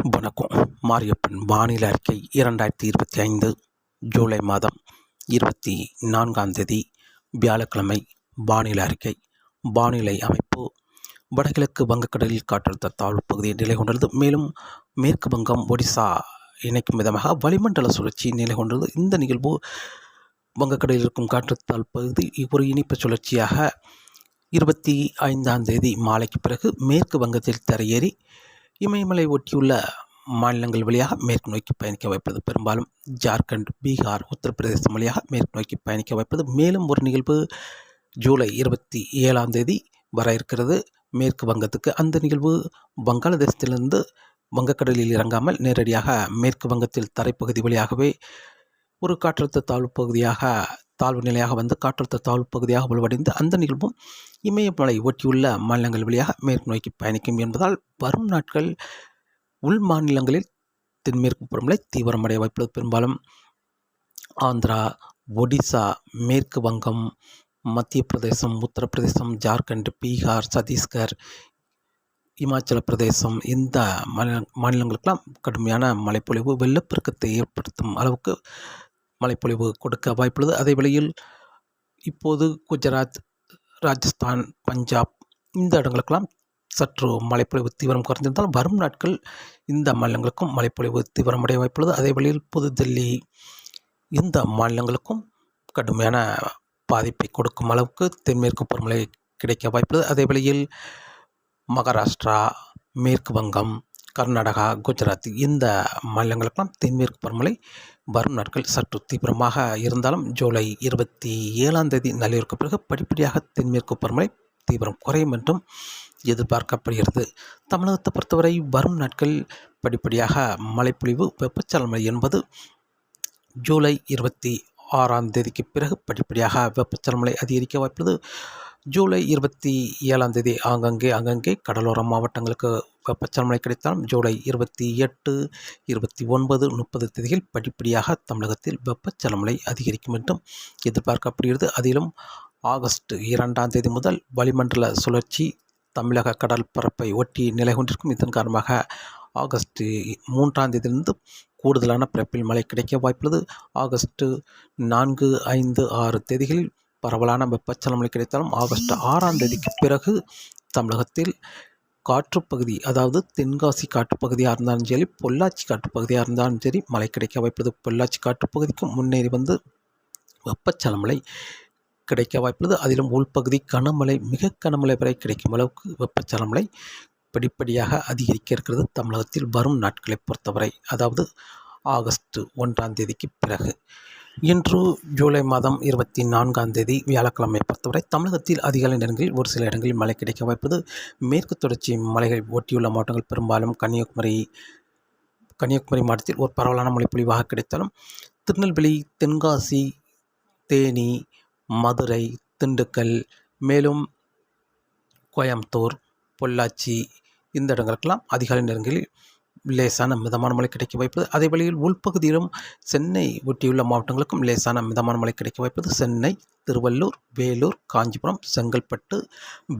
வணக்கம். மாரியப்பன் வானிலை அறிக்கை 2025 ஜூலை மாதம் 24ஆம் தேதி வியாழக்கிழமை. வானிலை அறிக்கை. வானிலை அமைப்பு: வடகிழக்கு வங்கக்கடலில் காற்றழுத்த தாழ்வு பகுதி நிலை கொண்டுள்ளது. மேலும் மேற்கு வங்கம் ஒடிசா இணைக்கும் விதமாக வளிமண்டல சுழற்சி நிலை கொண்டுள்ளது. இந்த நிகழ்வு வங்கக்கடலில் இருக்கும் காற்றழுத்த தாழ்வு பகுதி ஒரு இணைப்பு சுழற்சியாக 25ஆம் தேதி மாலைக்கு பிறகு மேற்கு வங்கத்தில் தரையேறி இமயமலை ஒட்டியுள்ள மாநிலங்கள் வழியாக மேற்கு நோக்கி பயணிக்க வைப்பது. பெரும்பாலும் ஜார்க்கண்ட், பீகார், உத்தரப்பிரதேசம் வழியாக மேற்கு நோக்கி பயணிக்க வைப்பது. மேலும் ஒரு நிகழ்வு ஜூலை 27ஆம் தேதி வர இருக்கிறது மேற்கு வங்கத்துக்கு. அந்த நிகழ்வு வங்காளதேசத்திலிருந்து வங்கக்கடலில் இறங்காமல் நேரடியாக மேற்கு வங்கத்தில் தரைப்பகுதி வழியாகவே ஒரு காற்றழுத்த தாழ்வு நிலையாக வந்து காற்றழுத்த தாழ்வு பகுதியாக வலுவடைந்து அந்த நிகழ்வும் இமயமலை ஒட்டியுள்ள மாநிலங்கள் வழியாக மேற்கு நோக்கி பயணிக்கும் என்பதால் வரும் நாட்கள் உள் மாநிலங்களில் தென்மேற்கு பருவமழை தீவிரமடைய வாய்ப்புள்ளது. பெரும்பாலும் ஆந்திரா, ஒடிசா, மேற்கு வங்கம், மத்திய பிரதேசம், உத்தரப்பிரதேசம், ஜார்க்கண்ட், பீகார், சத்தீஸ்கர், இமாச்சல பிரதேசம் இந்த மாநிலங்களுக்கெல்லாம் கடுமையான மழைப்பொழிவு, வெள்ளப்பெருக்கத்தை ஏற்படுத்தும் அளவுக்கு மழைப்பொழிவு கொடுக்க வாய்ப்புள்ளது. அதே வேளையில் இப்போது குஜராத், ராஜஸ்தான், பஞ்சாப் இந்த இடங்களுக்கெல்லாம் சற்று மழைப்பொழிவு தீவிரம் குறைந்திருந்தால் வரும் நாட்கள் இந்த மாநிலங்களுக்கும் மழைப்பொழிவு தீவிரமடைய வாய்ப்புள்ளது. அதே வேளையில் புதுதில்லி இந்த மாநிலங்களுக்கும் கடுமையான பாதிப்பை கொடுக்கும் அளவுக்கு தென்மேற்கு பருவமழை கிடைக்க வாய்ப்புள்ளது. அதே வேளையில் மகாராஷ்டிரா, மேற்கு வங்கம், கர்நாடகா, குஜராத் இந்த மாநிலங்களுக்கெல்லாம் தென்மேற்கு பருவமழை வரும் நாட்கள் சற்று தீவிரமாக இருந்தாலும் ஜூலை 27ஆம் தேதி நள்ளிரவுக்கு பிறகு படிப்படியாக தென்மேற்கு பருவமழை தீவிரம் குறையும் என்றும் எதிர்பார்க்கப்படுகிறது. தமிழகத்தை பொறுத்தவரை வரும் நாட்கள் படிப்படியாக மழைப்பொழிவு, வெப்பச்சலன மழை என்பது ஜூலை 26ஆம் தேதிக்கு பிறகு படிப்படியாக வெப்பச்சலன மழை அதிகரிக்க வாய்ப்புள்ளது. ஜூலை 27ஆம் தேதி ஆங்கங்கே கடலோர மாவட்டங்களுக்கு வெப்பச்சலன மழை கிடைத்தாலும் ஜூலை 28, 29, 30 தேதியில் படிப்படியாக தமிழகத்தில் வெப்பச்சலன மழை அதிகரிக்கும் என்றும் எதிர்பார்க்கப்படுகிறது. அதிலும் ஆகஸ்ட் 2ஆம் தேதி முதல் வளிமண்டல சுழற்சி தமிழக கடல் பரப்பை ஒட்டி நிலை கொண்டிருக்கும். இதன் காரணமாக ஆகஸ்ட் 3ஆம் தேதியிலிருந்து கூடுதலான பரப்பில் மழை கிடைக்க வாய்ப்புள்ளது. ஆகஸ்ட் 4, 5, 6 தேதிகளில் பரவலான வெப்பச்சலன மழை கிடைத்தாலும் ஆகஸ்ட் 6ஆம் தேதிக்கு பிறகு தமிழகத்தில் காற்றுப்பகுதி, அதாவது தென்காசி காற்றுப்பகுதியாக இருந்தாலும் சரி, பொள்ளாச்சி காற்றுப்பகுதியாக இருந்தாலும் சரி மழை கிடைக்க வாய்ப்புள்ளது. பொள்ளாச்சி காற்றுப்பகுதிக்கும் முன்னேறி வந்து வெப்பச்சலன மழை கிடைக்க வாய்ப்புள்ளது. அதிலும் உள்பகுதி கனமழை, மிக கனமழை வரை கிடைக்கும் அளவுக்கு வெப்பச்சலன மழை படிப்படியாக அதிகரிக்க இருக்கிறது தமிழகத்தில் வரும் நாட்களை பொறுத்தவரை, அதாவது ஆகஸ்ட் 1ஆம் தேதிக்கு பிறகு. இன்று ஜூலை மாதம் 24ஆம் தேதி வியாழக்கிழமை பொறுத்தவரை தமிழகத்தில் அதிகாலை நேரங்களில் ஒரு சில இடங்களில் மழை கிடைக்க வாய்ப்பது. மேற்கு தொடர்ச்சி மலைகள் ஒட்டியுள்ள மாவட்டங்கள் பெரும்பாலும் கன்னியாகுமரி மாவட்டத்தில் ஒரு பரவலான மழைப்பொழிவாக கிடைத்தாலும் திருநெல்வேலி, தென்காசி, தேனி, மதுரை, திண்டுக்கல், மேலும் கோயம்புத்தூர், பொள்ளாச்சி இந்த இடங்களுக்கெல்லாம் அதிகாலை நேரங்களில் லேசான மிதமான மழை கிடைக்க வாய்ப்பது. அதே வழியில் உள்பகுதியிலும் சென்னை ஒட்டியுள்ள மாவட்டங்களுக்கும் லேசான மிதமான மழை கிடைக்க வாய்ப்பது. சென்னை, திருவள்ளூர், வேலூர், காஞ்சிபுரம், செங்கல்பட்டு,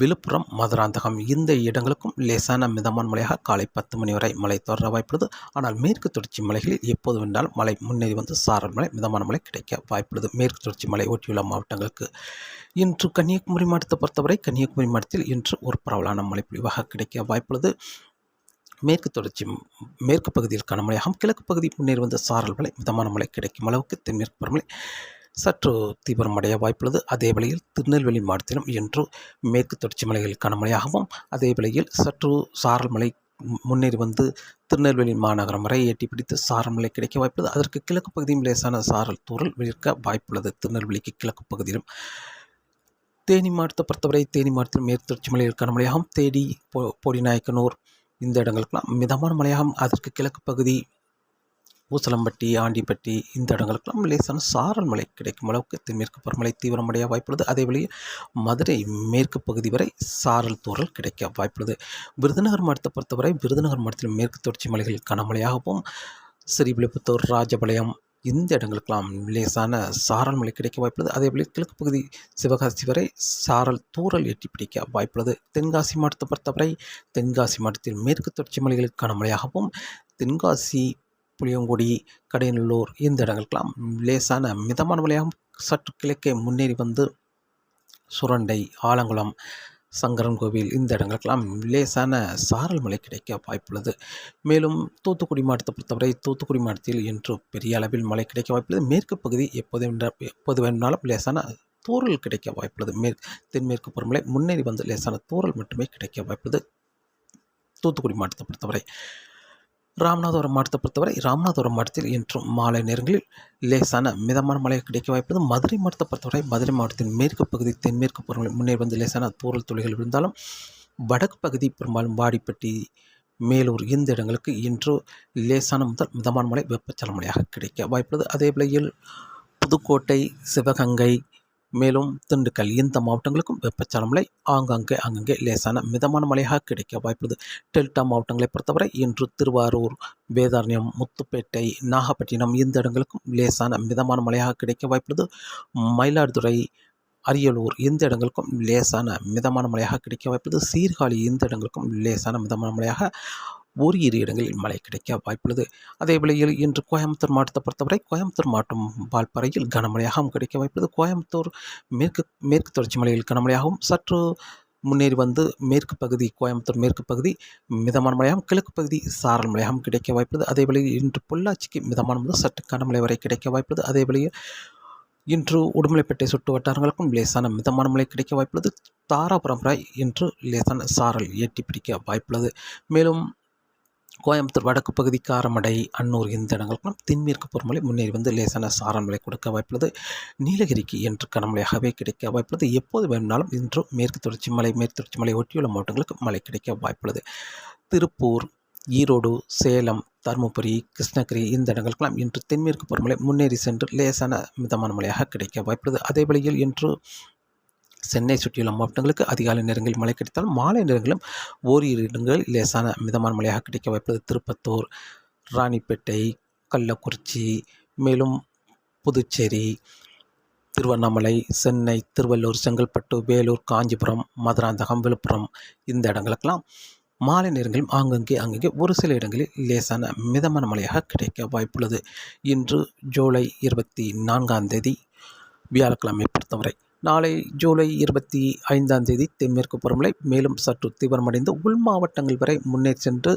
விழுப்புரம், மதுராந்தகம் இந்த இடங்களுக்கும் லேசான மிதமான மழையாக காலை 10 மணி வரை மழை தொடர வாய்ப்புள்ளது. ஆனால் மேற்கு தொடர்ச்சி மலைகளில் எப்போது வேண்டாலும் மழை முன்னேறி வந்து சாரல் மழை, மிதமான மழை கிடைக்க வாய்ப்புள்ளது மேற்கு தொடர்ச்சி மலை ஒட்டியுள்ள மாவட்டங்களுக்கு. இன்று கன்னியாகுமரி மாவட்டத்தை பொறுத்தவரை கன்னியாகுமரி மாவட்டத்தில் இன்று ஒரு பரவலான மழைப்பொழிவாக கிடைக்க வாய்ப்புள்ளது. மேற்கு பகுதியில் கனமழையாகவும் கிழக்கு பகுதி முன்னேறி வந்த சாரல் மழை, மிதமான மழை கிடைக்கும் அளவுக்கு தென்மேற்கு பருவமழை சற்று தீவிரமடைய வாய்ப்புள்ளது. அதே வேளையில் திருநெல்வேலி மாவட்டத்திலும் இன்று மேற்கு தொடர்ச்சி மலைகளில் கனமழையாகவும் அதே வேளையில் சற்று சாரல் மழை முன்னேறி வந்து திருநெல்வேலி மாநகரம் வரை எட்டி பிடித்து சாரல் மழை கிடைக்க வாய்ப்புள்ளது. அதற்கு கிழக்கு பகுதியும் லேசான சாரல் தூறல் விழுக்க வாய்ப்புள்ளது திருநெல்வேலிக்கு கிழக்கு பகுதியிலும். தேனி மாவட்டத்தை பொறுத்தவரை தேனி மாவட்டத்தில் மேற்கு தொடர்ச்சி மலையில் கனமழையாகவும் தேனி, போடிநாயக்கனூர் இந்த இடங்களுக்கெல்லாம் மிதமான மழையாகவும் அதற்கு கிழக்கு பகுதி ஊசலம்பட்டி, ஆண்டிப்பட்டி இந்த இடங்களுக்கெல்லாம் லேசான சாரல் மழை கிடைக்கும் அளவுக்கு தென்மேற்கு பருவமழை தீவிரமடைய வாய்ப்புள்ளது. அதே வழியில் மதுரை மேற்கு பகுதி வரை சாரல் தூறல் கிடைக்க வாய்ப்புள்ளது. விருதுநகர் மாவட்டத்தை பொறுத்தவரை விருதுநகர் மாவட்டத்தில் மேற்கு தொடர்ச்சி மலைகளில் கனமழையாகவும் ஸ்ரீவில்லிபுத்தூர், ராஜபாளையம் இந்த இடங்களுக்கெல்லாம் லேசான சாரல் மழை கிடைக்க வாய்ப்புள்ளது. அதேபோல் கிழக்கு பகுதி சிவகாசி வரை சாரல் தூறல் எட்டி பிடிக்க வாய்ப்புள்ளது. தென்காசி மாவட்டத்தை பொறுத்தவரை தென்காசி மாவட்டத்தில் மேற்கு தொடர்ச்சி மலைகளுக்கான மழையாகவும் தென்காசி, புளியங்குடி, கடையநல்லூர் இந்த இடங்களுக்கெல்லாம் லேசான மிதமான மழையாகவும் சற்று கிழக்கே முன்னேறி வந்து சுரண்டை, ஆலங்குளம், சங்கரன்கோவில் இந்த இடங்களுக்கெல்லாம் லேசான சாரல் மழை கிடைக்க வாய்ப்புள்ளது. மேலும் தூத்துக்குடி மாவட்டத்தை பொறுத்தவரை தூத்துக்குடி மாவட்டத்தில் இன்று பெரிய அளவில் மழை கிடைக்க வாய்ப்புள்ளது. மேற்கு பகுதி எப்போது வேணும்னாலும் லேசான தூறல் கிடைக்க வாய்ப்புள்ளது. தென்மேற்கு பருவமழை முன்னேறி வந்து லேசான தூறல் மட்டுமே கிடைக்க வாய்ப்புள்ளது தூத்துக்குடி மாவட்டத்தை பொறுத்தவரை. ராமநாதபுரம் மாவட்டத்தை பொறுத்தவரை ராமநாதபுரம் மாவட்டத்தில் இன்றும் மாலை நேரங்களில் லேசான மிதமான மழை கிடைக்க வாய்ப்புள்ளது. மதுரை மாவட்டத்தை பொறுத்தவரை மதுரை மாவட்டத்தின் மேற்கு பகுதி தென்மேற்கு பருவமழை முன்னேறி வந்து லேசான தூறல் துளிகள் விழுந்தாலும் வடக்கு பகுதி பெரும்பாலும் வாடிப்பட்டி, மேலூர் இந்த இடங்களுக்கு இன்று லேசான முதல் மிதமான மழை வெப்பச்சலன மழையாக கிடைக்க வாய்ப்புள்ளது. அதே வேளையில் புதுக்கோட்டை, சிவகங்கை, மேலும் திண்டுக்கல் இந்த மாவட்டங்களுக்கும் வெப்பச்சலன மழை அங்கங்கே லேசான மிதமான மழையாக கிடைக்க வாய்ப்புள்ளது. டெல்டா மாவட்டங்களை பொறுத்தவரை இன்று திருவாரூர், வேதாரண்யம், முத்துப்பேட்டை, நாகப்பட்டினம் இந்த இடங்களுக்கும் லேசான மிதமான மழையாக கிடைக்க வாய்ப்புள்ளது. மயிலாடுதுறை, அரியலூர் இந்த இடங்களுக்கும் லேசான மிதமான மழையாக கிடைக்க வாய்ப்புள்ளது. சீர்காழி இந்த இடங்களுக்கும் லேசான மிதமான மழையாக ஓரிரு இடங்களில் மழை கிடைக்க வாய்ப்புள்ளது. அதே வேளையில் இன்று கோயம்புத்தூர் மாவட்டத்தை பொறுத்தவரை கோயம்புத்தூர் மாவட்டம் வால்பாறையில் கனமழையாகவும் கிடைக்க வாய்ப்புள்ளது. கோயம்புத்தூர் மேற்கு தொடர்ச்சி மலையில் கனமழையாகவும் சற்று முன்னேறி வந்து மேற்கு பகுதி கோயம்புத்தூர் மேற்கு பகுதி மிதமான மழையாகவும் கிழக்கு பகுதி சாரல் மழையாகவும் கிடைக்க வாய்ப்புள்ளது. அதே வேளையில் இன்று பொள்ளாச்சிக்கு மிதமான முதல் சற்று கனமழை வரை கிடைக்க வாய்ப்புள்ளது. அதே வேளையில் இன்று உடுமலைப்பேட்டை சுற்று வட்டாரங்களுக்கும் லேசான மிதமான மழை கிடைக்க வாய்ப்புள்ளது. தாராபுரம் வரை இன்று லேசான சாரல் எட்டி பிடிக்க வாய்ப்புள்ளது. மேலும் கோயம்புத்தூர் வடக்கு பகுதி காரமடை, அன்னூர் இந்த இடங்களுக்கும் தென்மேற்கு பருவமழை முன்னேறி வந்து லேசான சாரல் மழை கொடுக்க வாய்ப்புள்ளது. நீலகிரிக்கு இன்று கனமழையாகவே கிடைக்க வாய்ப்புள்ளது. எப்போது வேணும்னாலும் இன்று மேற்கு தொடர்ச்சி மலை ஒட்டியுள்ள மாவட்டங்களுக்கு மழை கிடைக்க வாய்ப்புள்ளது. திருப்பூர், ஈரோடு, சேலம், தருமபுரி, கிருஷ்ணகிரி இந்த இடங்களுக்கெல்லாம் இன்று தென்மேற்கு பருவமழை முன்னேறி சென்று லேசான மிதமான மழையாக கிடைக்க வாய்ப்புள்ளது. அதே வேளையில் இன்று சென்னை சுற்றியுள்ள மாவட்டங்களுக்கு அதிகாலை நேரங்களில் மழை கிடைத்தாலும் மாலை நேரங்களிலும் ஓரிரு இடங்களில் லேசான மிதமான மழையாக கிடைக்க வாய்ப்புள்ளது. திருப்பத்தூர், ராணிப்பேட்டை, கள்ளக்குறிச்சி, மேலும் புதுச்சேரி, திருவண்ணாமலை, சென்னை, திருவள்ளூர், செங்கல்பட்டு, வேலூர், காஞ்சிபுரம், மதுராந்தகம், விழுப்புரம் இந்த இடங்களுக்கெல்லாம் மாலை நேரங்களிலும் அங்கங்கே ஒரு சில இடங்களில் லேசான மிதமான மழையாக கிடைக்க வாய்ப்புள்ளது. இன்று ஜூலை 24 வியாழக்கிழமை பொறுத்தவரை. நாளை ஜூலை 25 தென்மேற்கு பருவமழை மேலும் சற்று தீவிரமடைந்து உள் மாவட்டங்கள் வரை முன்னேறி சென்று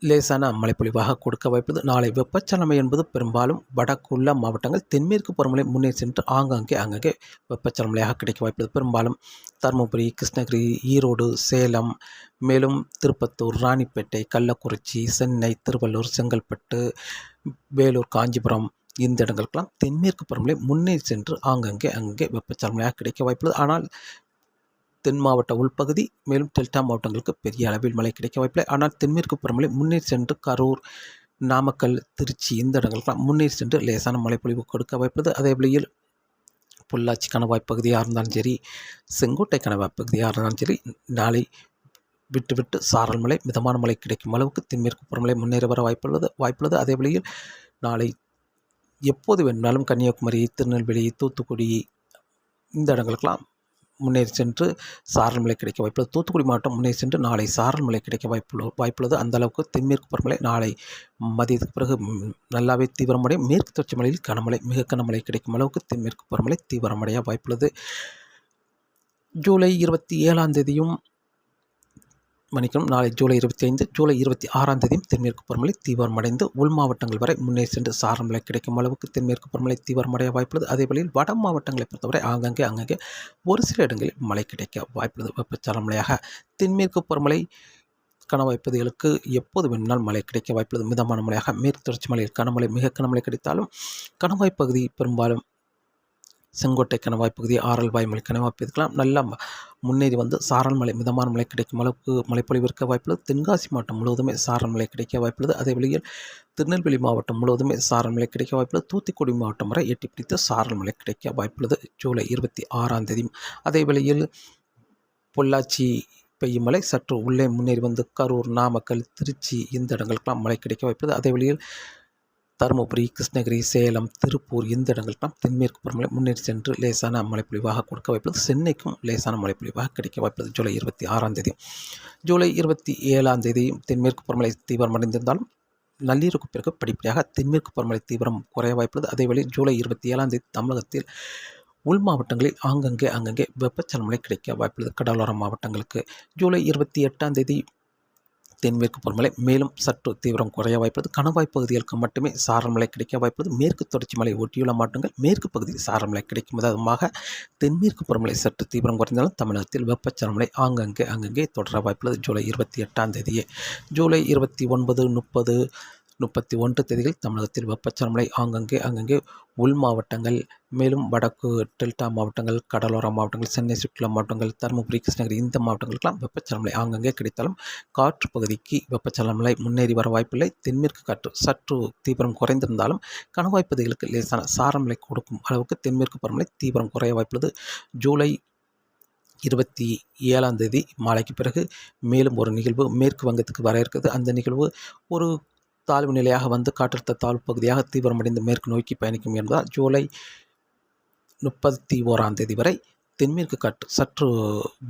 லேசான மழைப்பொழிவாக கொடுக்க வாய்ப்புள்ளது. நாளை வெப்பச்சலமை என்பது பெரும்பாலும் வடக்குள்ள மாவட்டங்கள் தென்மேற்கு பருவமழை முன்னேறி சென்று அங்கங்கே வெப்பச்சலமையாக கிடைக்க வாய்ப்புள்ளது. பெரும்பாலும் தருமபுரி, கிருஷ்ணகிரி, ஈரோடு, சேலம், மேலும் திருப்பத்தூர், ராணிப்பேட்டை, கள்ளக்குறிச்சி, சென்னை, திருவள்ளூர், செங்கல்பட்டு, வேலூர், காஞ்சிபுரம் இந்த இடங்களுக்கெல்லாம் தென்மேற்கு பருவமழை முன்னேறி சென்று அங்கங்கே வெப்பச்சலமையாக கிடைக்க வாய்ப்புள்ளது. ஆனால் தென் மாவட்ட உள்பகுதி மேலும் டெல்டா மாவட்டங்களுக்கு பெரிய அளவில் மழை கிடைக்க வாய்ப்பில்லை. ஆனால் தென்மேற்கு பருவமழை முன்னேறி சென்று கரூர், நாமக்கல், திருச்சி இந்த இடங்களுக்கெல்லாம் முன்னேறி சென்று லேசான மழைப்பொழிவு கொடுக்க வாய்ப்புள்ளது. அதே வேளையில் பொள்ளாச்சி கணவாய் பகுதியாக இருந்தாலும் சரி, செங்கோட்டை கணவாய் பகுதியாக இருந்தாலும் சரி, நாளை விட்டு சாரல் மழை மிதமான மழை கிடைக்கும் அளவுக்கு தென்மேற்கு பருவமழை முன்னேற வர வாய்ப்புள்ளது. அதே வேளையில் நாளை எப்போது வேணும்னாலும் கன்னியாகுமரி, திருநெல்வேலி, தூத்துக்குடி இந்த இடங்களுக்கெல்லாம் முன்னேறி சென்று சாரல் மழை கிடைக்க வாய்ப்புள்ளது. தூத்துக்குடி மாவட்டம் முன்னேறி சென்று நாளை சாரல் மழை கிடைக்க வாய்ப்புள்ளது. அந்த அளவுக்கு தென்மேற்கு பருவமழை நாளை மதியத்துக்கு பிறகு நல்லாவே தீவிரமடைய மேற்கு தொடர்ச்சி மலையில் கனமழை மிக கனமழை கிடைக்கும் அளவுக்கு தென்மேற்கு பருவமழை தீவிரமடைய வாய்ப்புள்ளது. ஜூலை 27 நாளை ஜூலை 25, ஜூலை 26 தென்மேற்கு பருவமழை தீவிரமடைந்து உள் மாவட்டங்கள் வரை முன்னேறி சென்று சாரல் மழை கிடைக்கும் அளவுக்கு தென்மேற்கு பருவமழை தீவிரமடைய வாய்ப்புள்ளது. அதே வேளையில் வட மாவட்டங்களை பொறுத்தவரை அங்கங்கே ஒரு சில இடங்களில் மழை கிடைக்க வாய்ப்புள்ளது. வெப்பச்சலன மழையாக தென்மேற்கு பருவமழை கணவாய் பகுதிகளுக்கு எப்போது வேணும்னால் மழை கிடைக்க வாய்ப்புள்ளது. மிதமான மழையாக மேற்கு தொடர்ச்சி மலையில் கனமழை மிக கனமழை கிடைத்தாலும் கணவாய் பகுதி பெரும்பாலும் செங்கோட்டை கணவாய் பகுதி, ஆரல் வாய்மொழி கணவாய் பகுதிக்கெல்லாம் நல்லா முன்னேறி வந்து சாரல் மழை மிதமான மழை கிடைக்கும் அளவுக்கு மழைப்பொழிவு இருக்க வாய்ப்புள்ளது. தென்காசி மாவட்டம் முழுவதுமே சாரல் மழை கிடைக்க வாய்ப்புள்ளது. அதே வேளையில் திருநெல்வேலி மாவட்டம் முழுவதுமே சாரல் மழை கிடைக்க வாய்ப்புள்ளது. தூத்துக்குடி மாவட்டம் வரை எட்டி பிடித்த சாரல் மழை கிடைக்க வாய்ப்புள்ளது ஜூலை 26. அதே வேளையில் பொள்ளாச்சி பெய்யும் மழை சற்று உள்ளே முன்னேறி வந்து கரூர், நாமக்கல், திருச்சி இந்த இடங்களுக்கெல்லாம் மழை கிடைக்க வாய்ப்புள்ளது. அதே வேளையில் தருமபுரி, கிருஷ்ணகிரி, சேலம், திருப்பூர் இந்த இடங்களுக்கெல்லாம் தென்மேற்கு பருவமழை முன்னேறி சென்று லேசான மழைப்பொழிவாக கொடுக்க வாய்ப்புள்ளது. சென்னைக்கும் லேசான மழைப்பொழிவாக கிடைக்க வாய்ப்புள்ளது. ஜூலை 26ஆம் தேதி. ஜூலை 27ஆம் தேதியும் தென்மேற்கு பருவமழை தீவிரமடைந்திருந்தாலும் நள்ளிரவுக்கு பிறகு படிப்படியாக தென்மேற்கு பருவமழை தீவிரம் குறைய வாய்ப்புள்ளது. அதேவேளை ஜூலை 27ஆம் தேதி தமிழகத்தில் உள் மாவட்டங்களில் அங்கங்கே வெப்பச்சலன மழை கிடைக்க வாய்ப்புள்ளது. கடலோர மாவட்டங்களுக்கு ஜூலை 28ஆம் தேதி தென்மேற்கு பருவமழை மேலும் சற்று தீவிரம் குறைய வாய்ப்புள்ளது. கணவாய் பகுதிகளுக்கு மட்டுமே சாரல் மழை கிடைக்க வாய்ப்புள்ளது. மேற்கு தொடர்ச்சி மலை ஒட்டியுள்ள மாவட்டங்கள் மேற்கு பகுதியில் சாரல் மழை கிடைக்கும். விதமாக தென்மேற்கு பருவமழை சற்று தீவிரம் குறைந்தாலும் தமிழகத்தில் வெப்பச்சலன மழை அங்கங்கே தொடர வாய்ப்புள்ளது. ஜூலை 28ஆம் தேதியே. ஜூலை 29, 30, 31 தேதிகள் தமிழகத்தில் வெப்பச்சலன மழை அங்கங்கே உள் மாவட்டங்கள் மேலும் வடக்கு டெல்டா மாவட்டங்கள், கடலோர மாவட்டங்கள், சென்னை சுற்றுலா மாவட்டங்கள், தருமபுரி, கிருஷ்ணகிரி இந்த மாவட்டங்களுக்கெல்லாம் வெப்பச்சலன மழை அங்கங்கே கிடைத்தாலும் காற்று பகுதிக்கு வெப்பச்சலன மழை முன்னேறி வர வாய்ப்பில்லை. தென்மேற்கு காற்று சற்று தீவிரம் குறைந்திருந்தாலும் கணவாய் பகுதிகளுக்கு லேசான சாரல் மழை கொடுக்கும் அளவுக்கு தென்மேற்கு பருவமழை தீவிரம் குறைய வாய்ப்புள்ளது. ஜூலை 27ஆம் தேதி மாலைக்கு பிறகு மேலும் ஒரு நிகழ்வு மேற்கு வங்கத்துக்கு வர இருக்குது. அந்த நிகழ்வு ஒரு தாழ்வு நிலையாக வந்து காற்றழுத்த தாழ்வு பகுதியாக தீவிரமடைந்து மேற்கு நோக்கி பயணிக்கும் என்பதால் ஜூலை 31ஆம் தேதி வரை தென்மேற்கு காற்று சற்று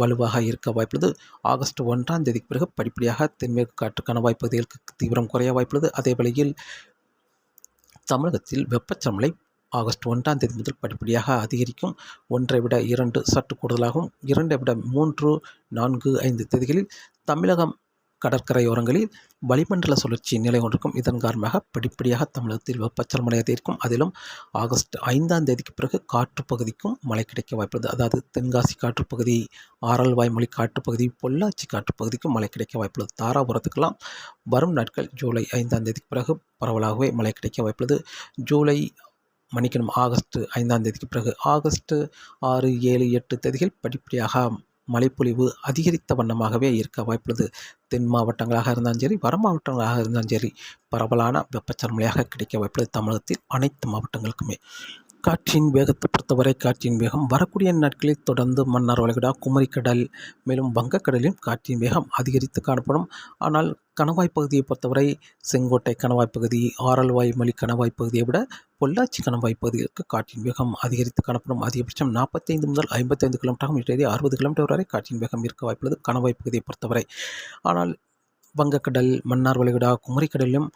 வலுவாக இருக்க வாய்ப்புள்ளது. ஆகஸ்ட் 1ஆம் தேதிக்கு பிறகு படிப்படியாக தென்மேற்கு காற்று கணவாய் பகுதிகளுக்கு தீவிரம் குறைய வாய்ப்புள்ளது. அதே வேளையில் தமிழகத்தில் வெப்பச்சலன மழை ஆகஸ்ட் 1ஆம் தேதி முதல் படிப்படியாக அதிகரிக்கும். 1ஐ விட 2 சற்று கூடுதலாகவும் 2ஐ விட 3, 4, 5 தேதிகளில் தமிழகம் கடற்கரையோரங்களில் வளிமண்டல சுழற்சி நிலை கொண்டிருக்கும். இதன் காரணமாக படிப்படியாக தமிழகத்தில் வெப்பச்சலன மழை அதிகரிக்கும். அதிலும் ஆகஸ்ட் 5ஆம் தேதிக்கு பிறகு காற்று பகுதிக்கும் மழை கிடைக்க வாய்ப்புள்ளது. அதாவது தென்காசி காற்றுப்பகுதி, ஆரல்வாய்மொழி காற்றுப்பகுதி, பொள்ளாச்சி காற்றுப்பகுதிக்கும் மழை கிடைக்க வாய்ப்புள்ளது. தாராபுரத்துக்கெல்லாம் வரும் நாட்கள் ஜூலை 5ஆம் தேதிக்கு பிறகு பரவலாகவே மழை கிடைக்க வாய்ப்புள்ளது. ஆகஸ்ட் 5ஆம் தேதிக்கு பிறகு ஆகஸ்ட் 6, 7, 8 தேதிகள் படிப்படியாக மழைப்பொழிவு அதிகரித்த வண்ணமாகவே இருக்க வாய்ப்புள்ளது. தென் மாவட்டங்களாக இருந்தாலும் சரி, வட மாவட்டங்களாக இருந்தாலும் சரி பரவலான வெப்பச்சலன மழையாக கிடைக்க வாய்ப்புள்ளது தமிழகத்தில் அனைத்து மாவட்டங்களுக்குமே. காற்றின் வேகத்தை பொறுத்தவரை காற்றின் வேகம் வரக்கூடிய நாட்களில் தொடர்ந்து மன்னார் வளைகுடா, குமரிக்கடல் மேலும் வங்கக்கடலிலும் காற்றின் வேகம் அதிகரித்து காணப்படும். ஆனால் கணவாய் பகுதியை பொறுத்தவரை செங்கோட்டை கணவாய் பகுதி, ஆரல்வாய்மொழி கணவாய் பகுதியை விட பொள்ளாச்சி கணவாய் பகுதிகளுக்கு காற்றின் வேகம் அதிகரித்து காணப்படும். அதிகபட்சம் 45 முதல் 55 கிலோமீட்டராகவும் 60 கிலோமீட்டர் வரை காற்றின் வேகம் இருக்க வாய்ப்புள்ளது கணவாய் பகுதியை பொறுத்தவரை. ஆனால் வங்கக்கடல், மன்னார் வளைகுடா, குமரிக்கடலிலும்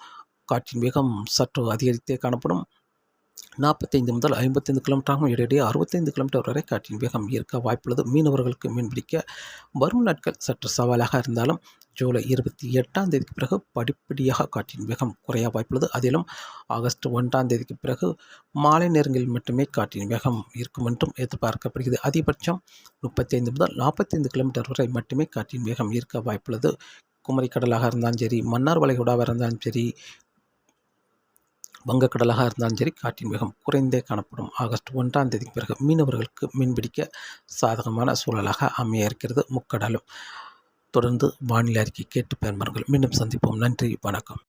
காற்றின் வேகம் சற்று அதிகரித்தே காணப்படும். 45 முதல் 55 கிலோமீட்டராகவும் இடையிடையே 65 கிலோமீட்டர் வரை காற்றின் வேகம் இருக்க வாய்ப்புள்ளது. மீனவர்களுக்கு மீன்பிடிக்க வரும் நாட்கள் சற்று சவாலாக இருந்தாலும் ஜூலை 28ஆம் தேதிக்கு பிறகு படிப்படியாக காற்றின் வேகம் குறைய வாய்ப்புள்ளது. அதிலும் ஆகஸ்ட் 1ஆம் தேதிக்கு பிறகு மாலை நேரங்களில் மட்டுமே காற்றின் வேகம் இருக்கும் என்றும் எதிர்பார்க்கப்படுகிறது. அதிகபட்சம் 35 முதல் 45 கிலோமீட்டர் வரை மட்டுமே காற்றின் வேகம் இருக்க வாய்ப்புள்ளது. குமரிக்கடலாக இருந்தாலும் சரி, மன்னார் வளைகுடாவாக இருந்தாலும் சரி, வங்கக்கடலாக இருந்தாலும் சரி காற்றின் வேகம் குறைந்தே காணப்படும். ஆகஸ்ட் 1ஆம் தேதிக்கு பிறகு மீனவர்களுக்கு மீன்பிடிக்க சாதகமான சூழலாக அமைய இருக்கிறது முக்கடலும். தொடர்ந்து வானிலை அறிக்கை கேட்டு பயன்பெறுங்கள். மீண்டும் சந்திப்போம். நன்றி, வணக்கம்.